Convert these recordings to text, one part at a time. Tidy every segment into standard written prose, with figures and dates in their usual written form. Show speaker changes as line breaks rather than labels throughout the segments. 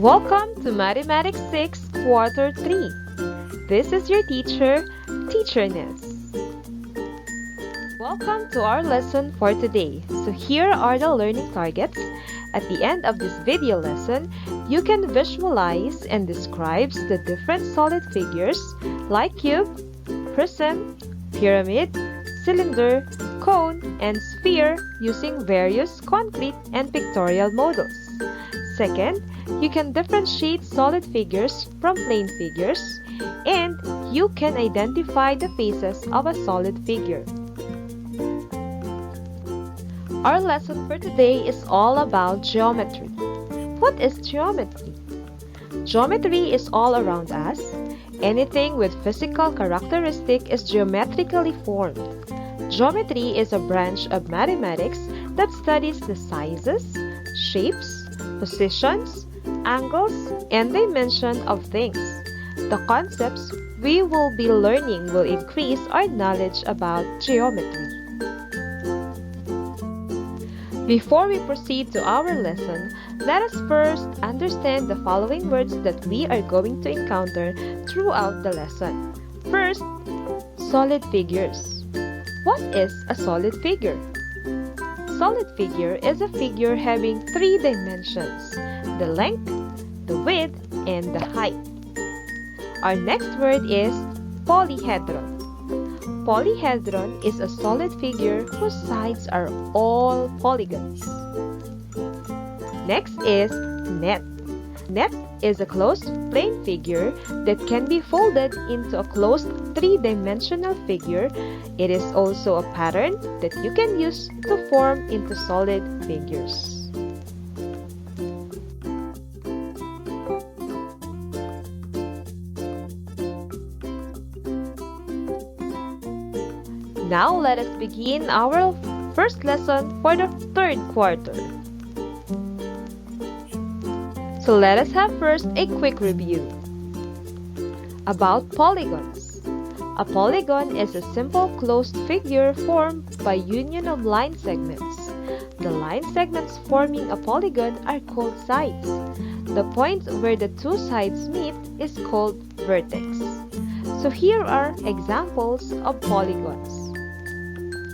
Welcome to Mathematics 6 Quarter 3. This is your teacher, Teacher Ness. Welcome to our lesson for today. So here are the learning targets. At the end of this video lesson, you can visualize and describe the different solid figures like cube, prism, pyramid, cylinder, cone, and sphere using various concrete and pictorial models. Second, you can differentiate solid figures from plane figures, and you can identify the faces of a solid figure. Our lesson for today is all about geometry. What is geometry? Geometry is all around us. Anything with physical characteristic is geometrically formed. Geometry is a branch of mathematics that studies the sizes, shapes, positions, angles, and dimension of things. The concepts we will be learning will increase our knowledge about geometry. Before we proceed to our lesson, let us first understand the following words that we are going to encounter throughout the lesson. First, solid figures. What is a solid figure? Solid figure is a figure having three dimensions: the length, the width, and the height. Our next word is polyhedron. Polyhedron is a solid figure whose sides are all polygons. Next is net. Net is a closed plane figure that can be folded into a closed three-dimensional figure. It is also a pattern that you can use to form into solid figures. Now let us begin our first lesson for the third quarter. So let us have first a quick review about polygons. A polygon is a simple closed figure formed by union of line segments. The line segments forming a polygon are called sides. The point where the two sides meet is called vertex. So here are examples of polygons.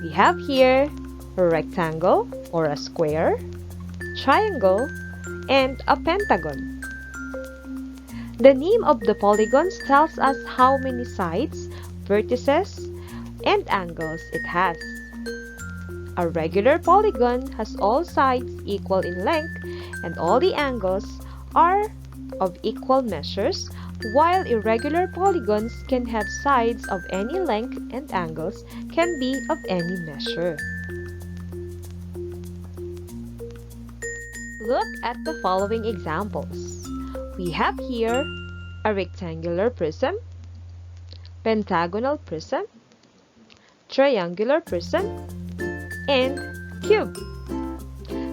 We have here a rectangle or a square, triangle, and a pentagon. The name of the polygons tells us how many sides, vertices, and angles it has. A regular polygon has all sides equal in length and all the angles are of equal measures, while irregular polygons can have sides of any length and angles can be of any measure. Look at the following examples. We have here a rectangular prism, pentagonal prism, triangular prism, and cube.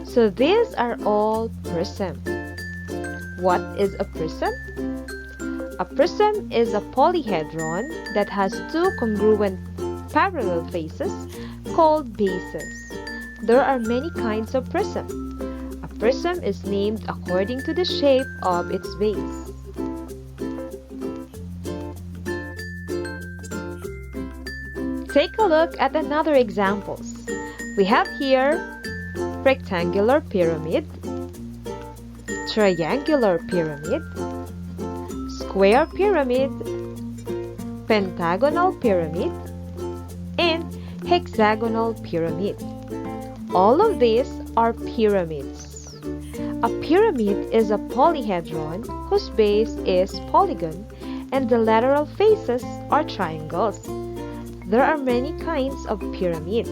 So these are all prism. What is a prism? A prism is a polyhedron that has two congruent parallel faces called bases. There are many kinds of prism. A prism is named according to the shape of its base. Take a look at another examples. We have here rectangular pyramid, triangular pyramid, square pyramid, pentagonal pyramid, and hexagonal pyramid. All of these are pyramids. A pyramid is a polyhedron whose base is polygon and the lateral faces are triangles. There are many kinds of pyramid.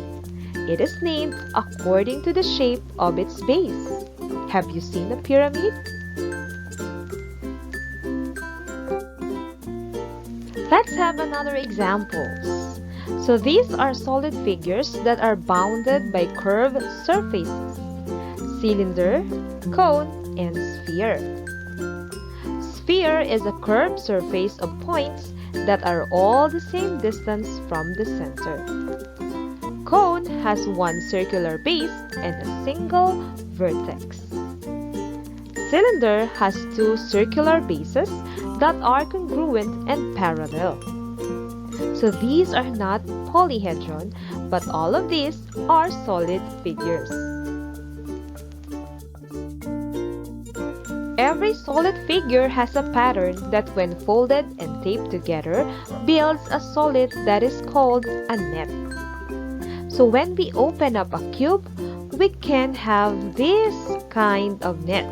It is named according to the shape of its base. Have you seen a pyramid? Let's have another examples. So these are solid figures that are bounded by curved surfaces: cylinder, cone, and sphere. Sphere is a curved surface of points that are all the same distance from the center. Cone has one circular base and a single vertex. cylinder has two circular bases that are congruent and parallel. So these are not polyhedron, but all of these are solid figures. Every solid figure has a pattern that when folded and taped together builds a solid that is called a net. So when we open up a cube, we can have this kind of net.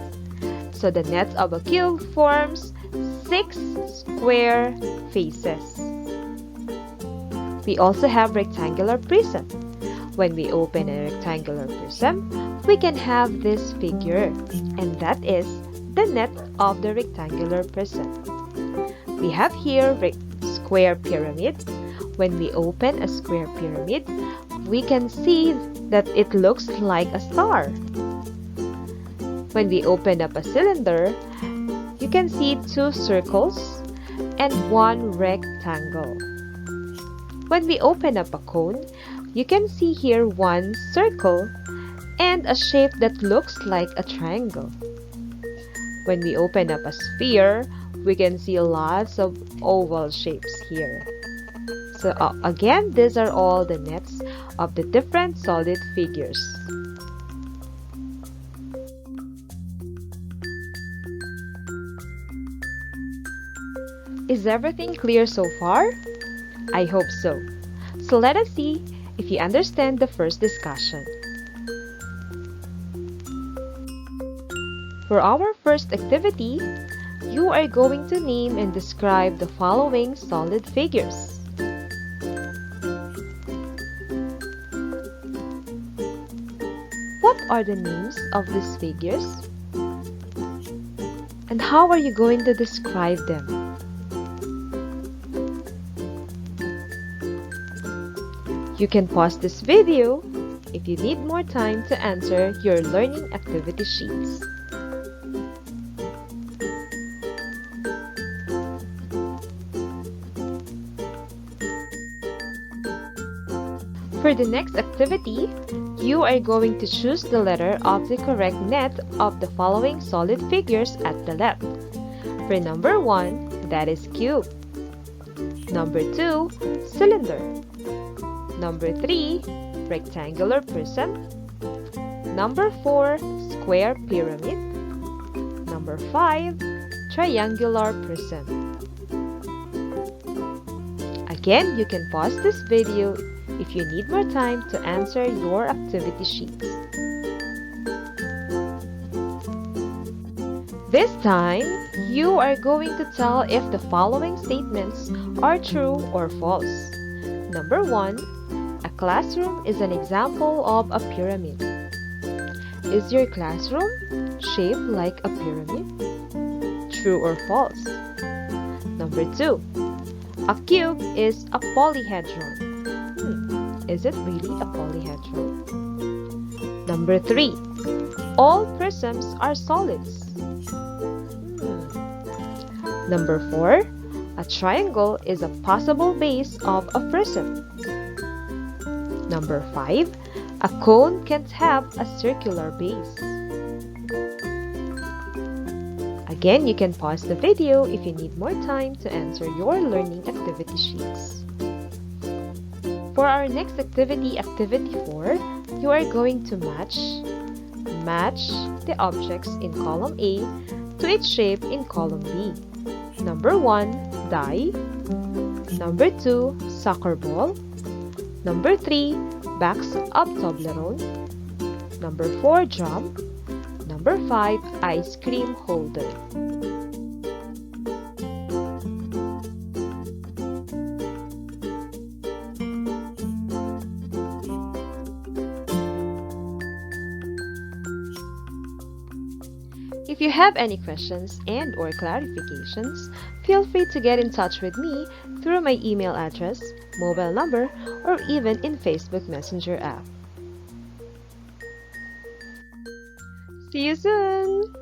So the net of a cube forms 6 square faces. We also have rectangular prism. When we open a rectangular prism, we can have this figure, and that is the net of the rectangular prism. We have here square pyramid. When we open a square pyramid, we can see that it looks like a star. When we open up a cylinder, you can see 2 circles and 1 rectangle. When we open up a cone, you can see here 1 circle and a shape that looks like a triangle. When we open up a sphere, we can see lots of oval shapes here. So again, these are all the nets of the different solid figures. Is everything clear so far? I hope so. So let us see if you understand the first discussion. For our first activity, you are going to name and describe the following solid figures. What are the names of these figures? And how are you going to describe them? You can pause this video if you need more time to answer your learning activity sheets. For the next activity, you are going to choose the letter of the correct net of the following solid figures at the left. For number 1, that is cube. Number 2, cylinder. Number 3, rectangular prism. Number 4, square pyramid. Number 5, triangular prism. Again, you can pause this video if you need more time to answer your activity sheets. This time, you are going to tell if the following statements are true or false. Number 1, a classroom is an example of a pyramid. Is your classroom shaped like a pyramid? True or false? Number 2, a cube is a polyhedron. Is it really a polyhedron? Number 3, all prisms are solids. Number 4, a triangle is a possible base of a prism. Number 5, a cone can't have a circular base. Again, you can pause the video if you need more time to answer your learning activity sheets. For our next activity, activity 4, you are going to match the objects in column A to its shape in column B. Number 1, die. Number 2, soccer ball. Number 3, box of Toblerone. Number 4, drum. Number 5, ice cream holder. If you have any questions and or clarifications, feel free to get in touch with me through my email address, mobile number, or even in Facebook Messenger app. See you soon!